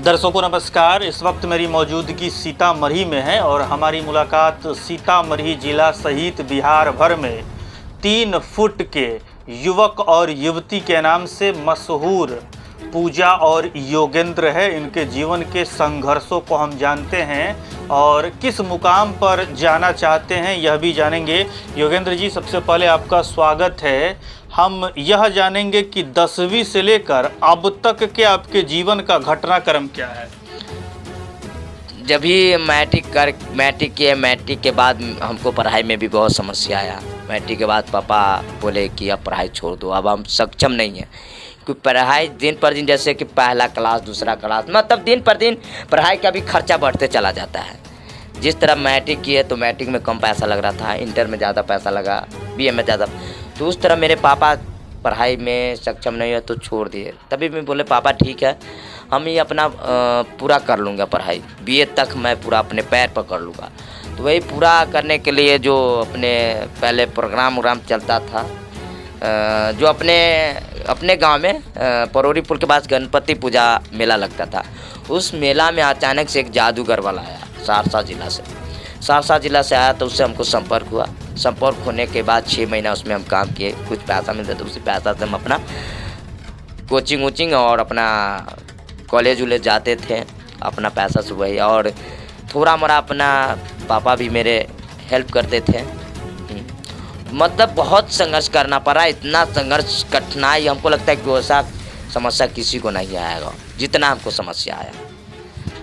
दर्शकों नमस्कार। इस वक्त मेरी मौजूदगी सीतामढ़ी में है और हमारी मुलाकात सीतामढ़ी जिला सहित बिहार भर में 3 फुट के युवक और युवती के नाम से मशहूर पूजा और योगेंद्र है। इनके जीवन के संघर्षों को हम जानते हैं और किस मुकाम पर जाना चाहते हैं यह भी जानेंगे। योगेंद्र जी, सबसे पहले आपका स्वागत है। हम यह जानेंगे कि 10वीं से लेकर अब तक के आपके जीवन का घटनाक्रम क्या है। जब भी मैट्रिक के बाद हमको पढ़ाई में भी बहुत समस्या आया। मैट्रिक के बाद पापा बोले कि अब पढ़ाई छोड़ दो, अब हम सक्षम नहीं हैं। क्योंकि पढ़ाई दिन पर दिन, जैसे कि पहला क्लास दूसरा क्लास, मतलब दिन पर दिन पढ़ाई का भी खर्चा बढ़ते चला जाता है। जिस तरह मैट्रिक किए तो मैट्रिक में कम पैसा लग रहा था, इंटर में ज़्यादा पैसा लगा, बीए में ज़्यादा, तो उस तरह मेरे पापा पढ़ाई में सक्षम नहीं है तो छोड़ दिए। तभी मैं बोले पापा ठीक है, हम ही अपना पूरा कर लूँगा पढ़ाई, बीए तक मैं पूरा अपने पैर पर कर लूँगा। तो वही पूरा करने के लिए जो अपने पहले प्रोग्राम चलता था, जो अपने गांव में परोरी पुल के पास गणपति पूजा मेला लगता था। उस मेला में अचानक से एक जादूगर वाला आया सहरसा जिला से आया, तो उससे हमको संपर्क हुआ। संपर्क होने के बाद 6 महीना उसमें हम काम किए, कुछ पैसा मिलता तो उसी पैसा से हम अपना कोचिंग और अपना कॉलेज उलेज जाते थे, अपना पैसा से वही, और थोड़ा मोड़ा अपना पापा भी मेरे हेल्प करते थे। मतलब बहुत संघर्ष करना पड़ा। इतना संघर्ष कठिनाई, हमको लगता है कि वैसा समस्या किसी को नहीं आएगा जितना हमको समस्या आया।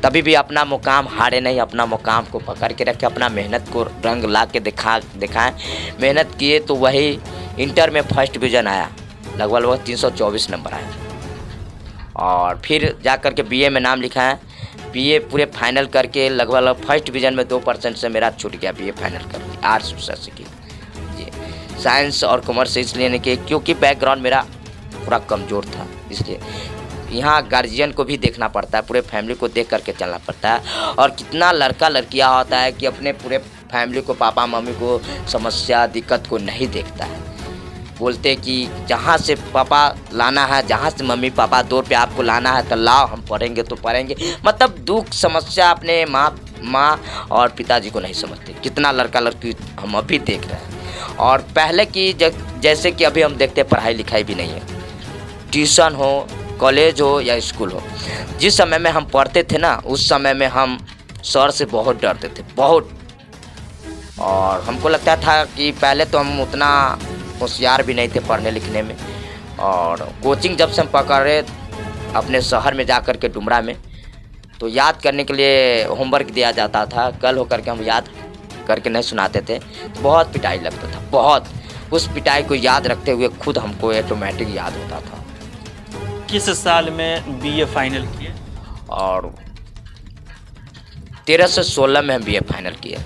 तभी भी अपना मुकाम हारे नहीं, अपना मुकाम को पकड़ के रखे, अपना मेहनत को रंग ला के दिखाएं। मेहनत किए तो वही इंटर में फर्स्ट डिवीज़न आया, लगभग 324 नंबर आया। और फिर जा कर के बीए में नाम लिखा है। बीए पूरे फाइनल करके लगभग फर्स्ट डिवीज़न में 2% से मेरा छूट गया। बीए फाइनल कर लिया, आर्ट्स से की जी, साइंस और कॉमर्स इसलिए नहीं किए क्योंकि बैकग्राउंड मेरा पूरा कमज़ोर था। इसलिए यहाँ गार्जियन को भी देखना पड़ता है, पूरे फैमिली को देख करके चलना पड़ता है। और कितना लड़का लड़कियाँ होता है कि अपने पूरे फैमिली को, पापा मम्मी को समस्या दिक्कत को नहीं देखता है। बोलते कि जहाँ से पापा लाना है, जहाँ से मम्मी पापा 2 रुपये आपको लाना है तो लाओ, हम पढ़ेंगे तो पढ़ेंगे। मतलब दुख समस्या अपने माँ और पिताजी को नहीं समझते। कितना लड़का लड़की हम अभी देख रहे हैं। और पहले की जैसे कि अभी हम देखते पढ़ाई लिखाई भी नहीं है, ट्यूशन हो, कॉलेज हो या स्कूल हो। जिस समय में हम पढ़ते थे ना, उस समय में हम सर से बहुत डरते थे, बहुत। और हमको लगता था कि पहले तो हम उतना होशियार भी नहीं थे पढ़ने लिखने में। और कोचिंग जब से हम पकड़े अपने शहर में जा कर के डुमरा में, तो याद करने के लिए होमवर्क दिया जाता था, कल होकर के हम याद करके नहीं सुनाते थे, तो बहुत पिटाई लगता था, बहुत। उस पिटाई को याद रखते हुए खुद हमको ऑटोमेटिक याद होता था। किस साल में बीए फाइनल किए? और 13 से 16 में हम बीए फाइनल किए।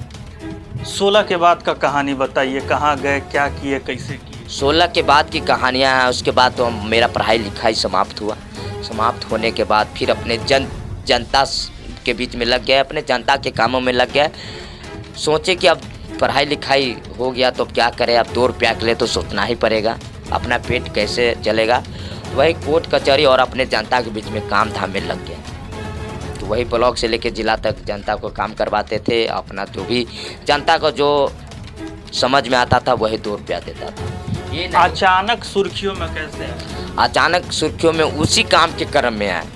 16 के बाद का कहानी बताइए, कहाँ गए, क्या किए, कैसे किए? 16 के बाद की कहानियाँ हैं। उसके बाद तो मेरा पढ़ाई लिखाई समाप्त हुआ। समाप्त होने के बाद फिर अपने जनता के बीच में लग गए, अपने जनता के कामों में लग गए। सोचे कि अब पढ़ाई लिखाई हो गया तो अब क्या करें, अब 2 रुपया के लिए तो सोचना ही पड़ेगा, अपना पेट कैसे चलेगा। वही कोर्ट कचहरी और अपने जनता के बीच में काम धाम में लग गया। तो वही ब्लॉक से लेकर जिला तक जनता को काम करवाते थे। अपना जो भी जनता को जो समझ में आता था वही 2 रुपया देता था। ये अचानक सुर्खियों में कैसे आए? अचानक सुर्खियों में उसी काम के क्रम में आए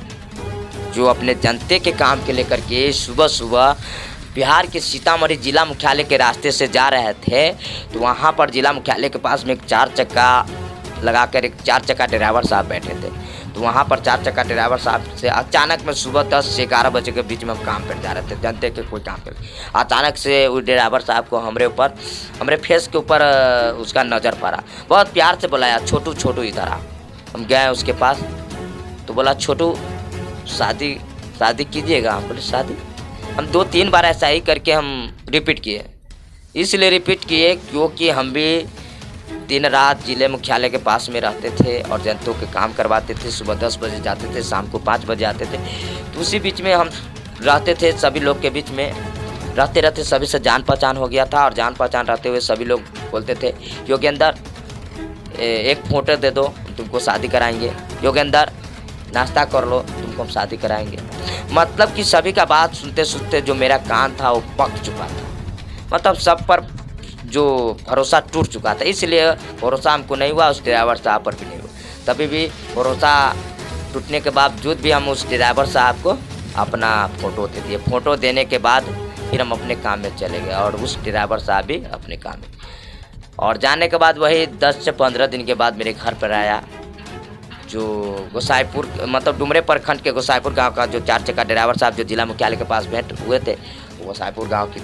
जो अपने जनते के काम के लेकर के सुबह बिहार के सीतामढ़ी जिला मुख्यालय के रास्ते से जा रहे थे। तो वहाँ पर जिला मुख्यालय के पास में एक 4 चक्का लगाकर एक 4 चक्का ड्राइवर साहब बैठे थे। तो वहाँ पर 4 चक्का ड्राइवर साहब से अचानक में सुबह 10 से 11 बजे के बीच में हम काम पर जा रहे थे, जनते के कोई काम कर। अचानक से उस ड्राइवर साहब को हमारे फेस के ऊपर उसका नज़र पड़ा। बहुत प्यार से बुलाया, छोटू इधर आ। हम गए उसके पास तो बोला छोटू शादी कीजिएगा। हम बोले शादी? हम 2-3 बार ऐसा ही करके हम रिपीट किए। इसलिए रिपीट किए क्योंकि हम भी दिन रात जिले मुख्यालय के पास में रहते थे और जनता के काम करवाते थे। सुबह 10 बजे जाते थे, शाम को 5 बजे आते थे। तो उसी बीच में हम रहते थे, सभी लोग के बीच में रहते सभी से जान पहचान हो गया था। और जान पहचान रहते हुए सभी लोग बोलते थे योगेंद्र एक फोटो दे दो, तुमको शादी कराएंगे। योगेंद्र नाश्ता कर लो, तुमको हम शादी कराएंगे। मतलब कि सभी का बात सुनते सुनते जो मेरा कान था वो पक चुका था, मतलब सब पर जो भरोसा टूट चुका था। इसलिए भरोसा हमको नहीं हुआ, उस ड्राइवर साहब पर भी नहीं हुआ। तभी भी भरोसा टूटने के बावजूद भी हम उस ड्राइवर साहब को अपना फ़ोटो दे दिए। फ़ोटो देने के बाद फिर हम अपने काम में चले गए और उस ड्राइवर साहब भी अपने काम में। और जाने के बाद वही 10 से 15 दिन के बाद मेरे घर पर आया, जो गोसाईपुर मतलब डुमरे प्रखंड के गोसाईपुर गांव का जो 4 चक्का ड्राइवर साहब जो जिला मुख्यालय के पास भेंट हुए थे, वो गोसाईपुर गांव की,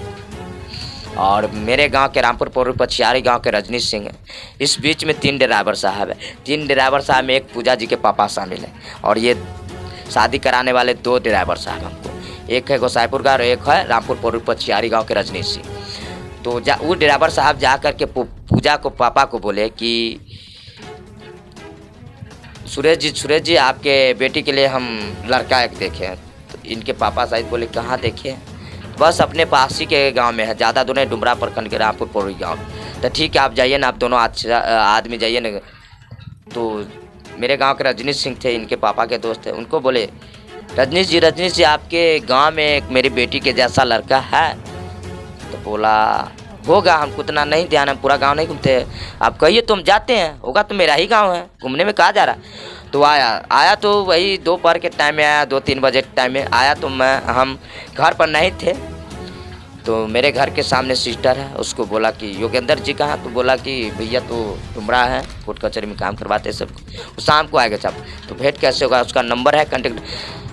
और मेरे गांव के रामपुर पौरी पछियारी गांव के रजनीश सिंह है। इस बीच में 3 ड्राइवर साहब है। 3 ड्राइवर साहब में एक पूजा जी के पापा शामिल है, और ये शादी कराने वाले 2 ड्राइवर साहब हमको, एक है गोसाईपुर का और एक है रामपुर पौरी पछियारी गाँव के रजनीश सिंह। तो वो ड्राइवर साहब जा कर के पूजा को पापा को बोले कि सुरेश जी आपके बेटी के लिए हम लड़का एक देखे हैं। तो इनके पापा शायद बोले कहाँ देखे? बस अपने पास ही के गांव में है, ज़्यादा दूर नहीं, डुमरा प्रखंड के रामपुर पौरी गांव। तो ठीक है आप जाइए ना, आप दोनों आदमी जाइए ना। तो मेरे गांव के रजनीश सिंह थे, इनके पापा के दोस्त थे, उनको बोले रजनीश जी आपके गांव में एक मेरी बेटी के जैसा लड़का है? तो बोला होगा, हमको उतना नहीं ध्यान, हम पूरा गांव नहीं घूमते, आप कहिए तो हम जाते हैं, होगा तो मेरा ही गांव है, घूमने में कहाँ जा रहा। तो आया तो वही दोपहर के टाइम में आया, 2-3 बजे के टाइम में आया। तो हम घर पर नहीं थे, तो मेरे घर के सामने सिस्टर है, उसको बोला कि योगेंद्र जी कहाँ? तो बोला कि भैया तो डुमरा है, कोर्ट कचहरी में काम करवाते सब, शाम को आएगा साहब। तो भेंट कैसे होगा, उसका नंबर है कॉन्टेक्ट?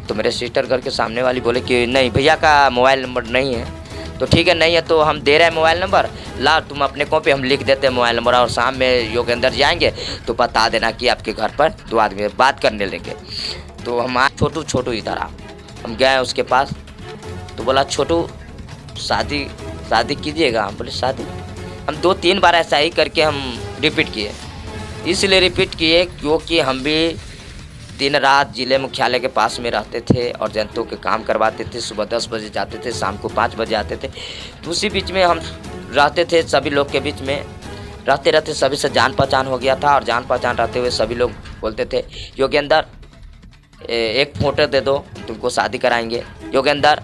तो मेरे सिस्टर घर के सामने वाली बोले कि नहीं भैया का मोबाइल नंबर नहीं है। तो ठीक है, नहीं है तो हम दे रहे हैं मोबाइल नंबर, ला तुम अपने कॉपी, हम लिख देते हैं मोबाइल नंबर, और शाम में योगेंद्र जी आएंगे तो बता देना कि आपके घर पर 2 आदमी बात करने लेंगे। तो हम आए, छोटू इधर आ, हम गए उसके पास। तो बोला छोटू शादी कीजिएगा? हम बोले शादी? हम 2-3 बार ऐसा ही करके हम रिपीट किए, इसलिए रिपीट किए क्योंकि हम भी दिन रात जिले मुख्यालय के पास में रहते थे और जनता के काम करवाते थे। सुबह 10 बजे जाते थे, शाम को 5 बजे आते थे। तो उसी बीच में हम रहते थे, सभी लोग के बीच में रहते रहते सभी से जान पहचान हो गया था। और जान पहचान रहते हुए सभी लोग बोलते थे योगेंद्र एक फ़ोटो दे दो, तुमको शादी कराएंगे, योगेंद्र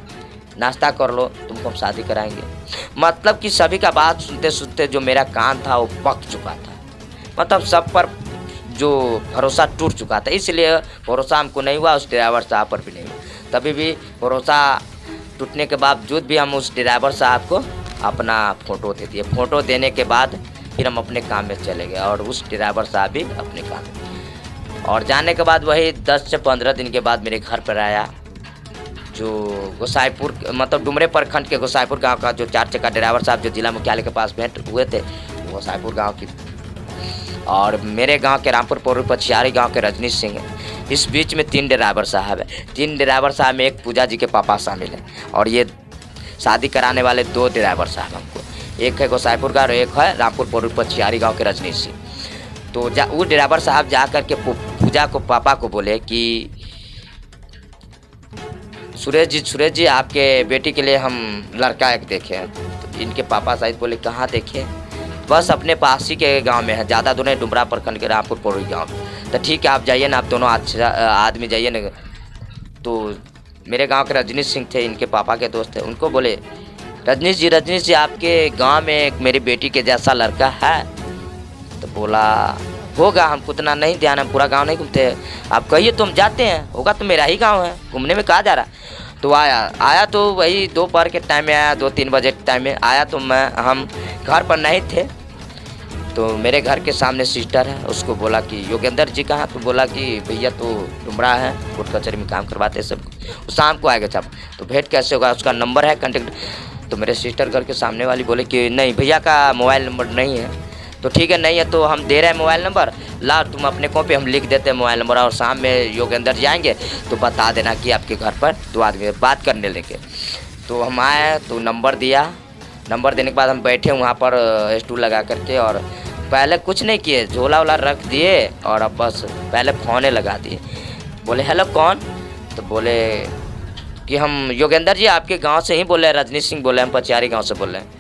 नाश्ता कर लो, तुमको हम शादी कराएंगे। मतलब कि सभी का बात सुनते सुनते जो मेरा कान था वो पक चुका था, मतलब सब पर जो भरोसा टूट चुका था। इसलिए भरोसा हमको नहीं हुआ, उस ड्राइवर साहब पर भी नहीं हुआ। तभी भी भरोसा टूटने के बावजूद भी हम उस ड्राइवर साहब को अपना फ़ोटो दे दिए। फ़ोटो देने के बाद फिर हम अपने काम में चले गए और उस ड्राइवर साहब भी अपने काम में। और जाने के बाद वही 10 से 15 दिन के बाद मेरे घर पर आया, जो गोसाईपुर मतलब डुमरे प्रखंड के गोसाईपुर गांव का जो 4 चक्का ड्राइवर साहब जो जिला मुख्यालय के पास भेंट हुए थे, वो गोसाईपुर गांव की, और मेरे गांव के रामपुर पौरी पछियारी गांव के रजनीश सिंह है। इस बीच में 3 ड्राइवर साहब है। 3 ड्राइवर साहब में एक पूजा जी के पापा शामिल है, और ये शादी कराने वाले 2 ड्राइवर साहब हमको, एक है गोसाईपुर का और एक है रामपुर पौरी पछियारी गाँव के रजनीश सिंह। तो वो ड्राइवर साहब जा कर के पूजा को पापा को बोले कि सुरेश जी आपके बेटी के लिए हम लड़का एक देखे हैं। तो इनके पापा शायद बोले कहाँ देखे? बस अपने पास ही के गांव में है, ज़्यादा दूर नहीं, डुमरा प्रखंड के रामपुर पौरी गांव। तो ठीक है आप जाइए ना, आप दोनों आदमी जाइए ना। तो मेरे गांव के रजनीश सिंह थे, इनके पापा के दोस्त थे, उनको बोले रजनीश जी आपके गांव में एक मेरी बेटी के जैसा लड़का है? तो बोला होगा, हमको उतना नहीं ध्यान, हम पूरा गांव नहीं घूमते, आप कहिए तो हम जाते हैं, होगा तो मेरा ही गांव है, घूमने में कहाँ जा रहा। तो आया तो वही दोपहर के टाइम में आया, 2-3 बजे के टाइम में आया। तो हम घर पर नहीं थे, तो मेरे घर के सामने सिस्टर है, उसको बोला कि योगेंद्र जी कहाँ? तो बोला कि भैया तो डुमरा है, कोर्ट कचहरी में काम करवाते सब, शाम को आएगा साहब। तो भेंट कैसे होगा, उसका नंबर है कॉन्टेक्ट? तो मेरे सिस्टर घर के सामने वाली बोले कि नहीं भैया का मोबाइल नंबर नहीं है। तो ठीक है, नहीं है तो हम दे रहे हैं मोबाइल नंबर, ला तुम अपने कॉपी, हम लिख देते हैं मोबाइल नंबर, और शाम में योगेंद्र जी आएंगे तो बता देना कि आपके घर पर 2 आदमी बात करने लेंगे। तो हम आए तो नंबर दिया, नंबर देने के बाद हम बैठे वहाँ पर स्टूल लगा करके, और पहले कुछ नहीं किए, झोला वोला रख दिए और अब बस पहले फ़ोने लगा दिए। बोले हेलो कौन? तो बोले कि हम योगेंद्र जी आपके गांव से ही बोले, रजनीश सिंह बोले, हम पछियारी गांव से बोल रहे हैं।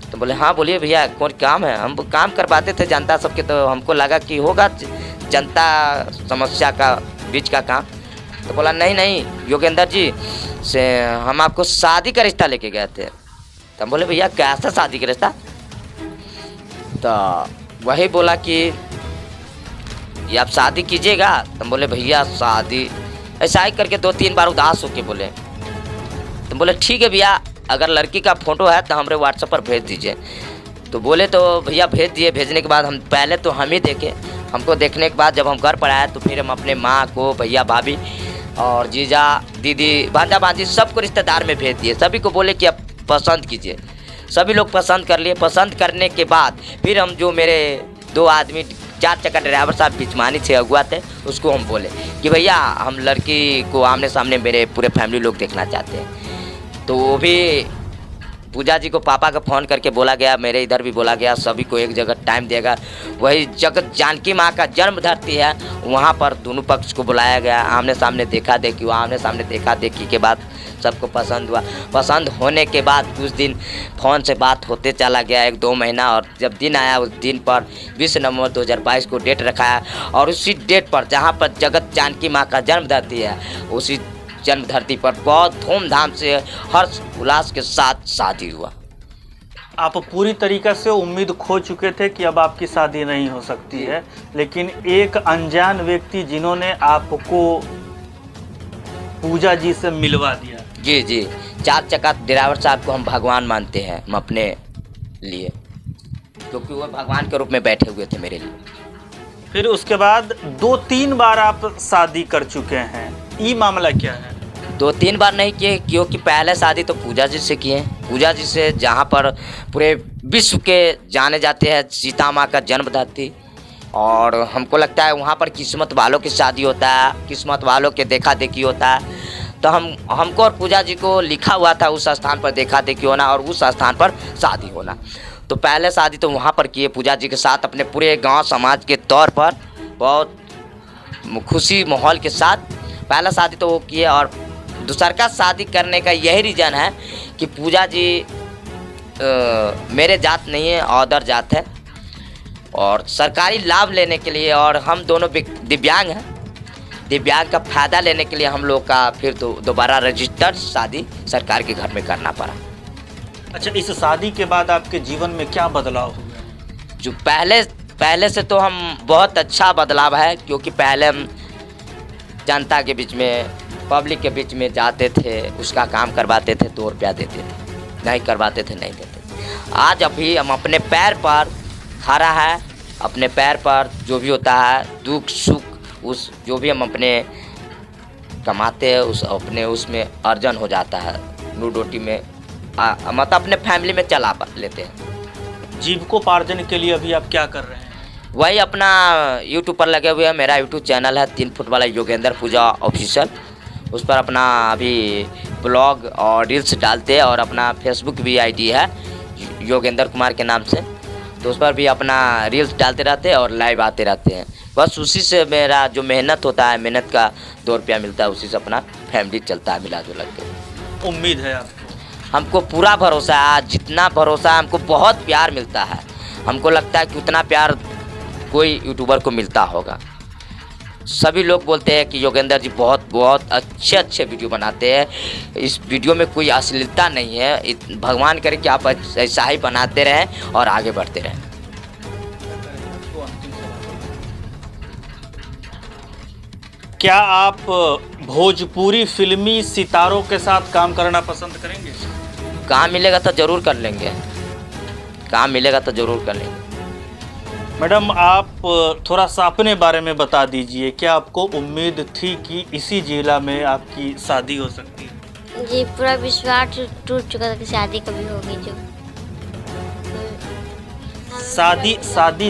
तो बोले हाँ बोलिए भैया, कौन काम है? हम काम करवाते थे जनता सबके, तो हमको लगा कि होगा जनता समस्या का बीच का काम। तो बोला नहीं नहीं योगेंद्र जी से हम आपको शादी का रिश्ता लेके गए थे। तो हम बोले भैया कैसा शादी का रिश्ता? तो वही बोला कि ये आप शादी कीजिएगा। तो हम बोले भैया शादी, ऐसा ही करके 2-3 बार उदास होके बोले। तो बोले ठीक है भैया, अगर लड़की का फ़ोटो है तो हमारे व्हाट्सएप पर भेज दीजिए। तो बोले तो भैया भेज दिए। भेजने के बाद हम पहले तो हम ही देखे, हमको देखने के बाद जब हम घर पर आए तो फिर हम अपने माँ को, भैया भाभी और जीजा दीदी भांजा भांजी सबको रिश्तेदार में भेज दिए। सभी को बोले कि आप पसंद कीजिए। सभी लोग पसंद कर लिए। पसंद करने के बाद फिर हम जो मेरे 2 आदमी 4 चक्का ड्राइवर साहब बिचमानी से अगुआ थे उसको हम बोले कि भैया हम लड़की को आमने सामने मेरे पूरे फैमिली लोग देखना चाहते हैं। तो वो भी पूजा जी को पापा का फ़ोन करके बोला गया, मेरे इधर भी बोला गया, सभी को एक जगह टाइम देगा। वही जगत जानकी माँ का जन्म धरती है, वहाँ पर दोनों पक्ष को बुलाया गया। आमने सामने देखा देखी हुआ। आमने सामने देखा देखी के बाद सबको पसंद हुआ। पसंद होने के बाद कुछ दिन फ़ोन से बात होते चला गया, 1-2 महीना। और जब दिन आया उस दिन पर 20 नवंबर 2022 को डेट रखा है और उसी डेट पर जहाँ पर जगत जानकी माँ का जन्म धरती है उसी जन्म धरती पर बहुत धूमधाम से हर्ष उल्लास के साथ शादी हुआ। आप पूरी तरीक़े से उम्मीद खो चुके थे कि अब आपकी शादी नहीं हो सकती है, लेकिन एक अनजान व्यक्ति जिन्होंने आपको पूजा जी से मिलवा दिया। जी जी, 4 चक्का ड्राइवर साहब को हम भगवान मानते हैं हम अपने लिए, क्योंकि वो भगवान के रूप में बैठे हुए थे मेरे लिए। फिर उसके बाद 2-3 बार आप शादी कर चुके हैं, ये मामला क्या है? 2-3 बार नहीं किए, क्योंकि पहले शादी तो पूजा जी से किए। पूजा जी से जहाँ पर पूरे विश्व के जाने जाते हैं सीता माँ का जन्म धरती, और हमको लगता है वहाँ पर किस्मत वालों की शादी होता है, किस्मत वालों के देखा देखी होता है। तो हमको और पूजा जी को लिखा हुआ था उस स्थान पर देखा देखी होना और उस स्थान पर शादी होना। तो पहले शादी तो वहाँ पर किए पूजा जी के साथ, अपने पूरे गांव समाज के तौर पर बहुत खुशी माहौल के साथ पहला शादी तो वो किए। और दूसर का शादी करने का यही रीज़न है कि पूजा जी मेरे जात नहीं है, अदर जात है, और सरकारी लाभ लेने के लिए, और हम दोनों दिव्यांग हैं, दिव्यांग का फ़ायदा लेने के लिए हम लोग का फिर दोबारा रजिस्टर्ड शादी सरकार के घर में करना पड़ा। अच्छा, इस शादी के बाद आपके जीवन में क्या बदलाव हुआ? जो पहले से तो हम बहुत अच्छा बदलाव है, क्योंकि पहले हम जनता के बीच में, पब्लिक के बीच में जाते थे, उसका काम करवाते थे, 2 रुपया देते थे, नहीं करवाते थे नहीं देते थे। आज अभी हम अपने पैर पर खड़ा है, अपने पैर पर जो भी होता है दुख सुख उस जो भी हम अपने कमाते हैं उस अपने उसमें अर्जन हो जाता है, रोटी में मतलब अपने फैमिली में चला लेते हैं। जीविकोपार्जन के लिए अभी आप क्या कर रहे हैं? वही अपना यूट्यूब पर लगे हुए हैं। मेरा यूट्यूब चैनल है 3 फुट वाला योगेंद्र पूजा ऑफिशियल, उस पर अपना अभी ब्लॉग और रील्स डालते हैं, और अपना फेसबुक भी आईडी है योगेंद्र कुमार के नाम से, तो उस पर भी अपना रील्स डालते रहते हैं और लाइव आते रहते हैं। बस उसी से मेरा जो मेहनत होता है, मेहनत का 2 रुपया मिलता है, उसी से अपना फैमिली चलता है मिला जुला के। उम्मीद है आपको? हमको पूरा भरोसा है, जितना भरोसा है, हमको बहुत प्यार मिलता है। हमको लगता है कि उतना प्यार कोई यूट्यूबर को मिलता होगा। सभी लोग बोलते हैं कि योगेंद्र जी बहुत अच्छे वीडियो बनाते हैं, इस वीडियो में कोई अश्लीलता नहीं है, भगवान करे कि आप ऐसा ही बनाते रहें और आगे बढ़ते रहें। क्या आप भोजपुरी फिल्मी सितारों के साथ काम करना पसंद करेंगे? काम मिलेगा तो ज़रूर कर लेंगे, काम मिलेगा तो ज़रूर कर लेंगे। मैडम, आप थोड़ा सा अपने बारे में बता दीजिए, क्या आपको उम्मीद थी कि इसी जिला में आपकी शादी हो सकती है? जी, पूरा विश्वास टूट चुका था कि शादी कभी होगी। जो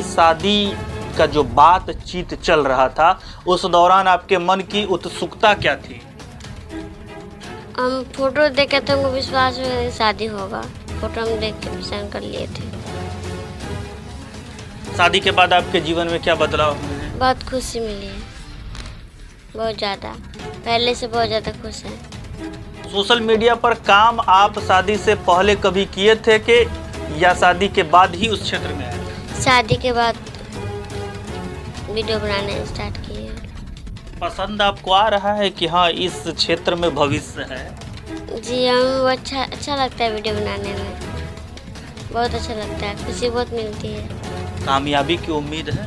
शादी का जो बातचीत चल रहा था, उस दौरान आपके मन की उत्सुकता क्या थी? हम फोटो देख के तो हमको विश्वास हो गया कि शादी होगा। फोटो हम देख के पसंद कर लिए थे। शादी के बाद आपके जीवन में क्या बदलाव हुए हैं? बहुत खुशी मिली है, बहुत ज़्यादा, पहले से बहुत ज़्यादा खुश हैं। सोशल मीडिया पर काम आप शादी से पहले कभी किए थे कि या शादी के बाद ही उस क्षेत्र में आए? शादी के बाद वीडियो बनाने स्टार्ट किए। पसंद आपको आ रहा है कि हाँ इस क्षेत्र में भविष्य है? जी हमें अच्छा लगता है वीडियो बनाने में, बहुत अच्छा लगता है, खुशी बहुत मिलती है। कामयाबी की उम्मीद है?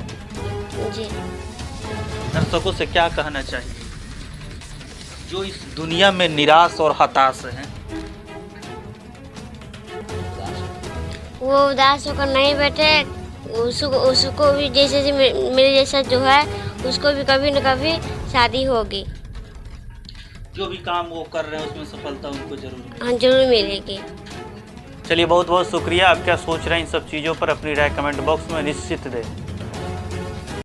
जी दर्शकों से क्या कहना चाहिए जो इस दुनिया में निराश और हताश हैं? वो उदास होकर नहीं बैठे, उसको भी जैसे मेरे जैसा जो है उसको भी कभी न कभी शादी होगी। जो भी काम वो कर रहे हैं उसमें सफलता उनको जरूर मिलेगी। हाँ जरूर मिलेगी। चलिए बहुत बहुत शुक्रिया। आप क्या सोच रहे हैं इन सब चीज़ों पर अपनी राय कमेंट बॉक्स में निश्चित दें।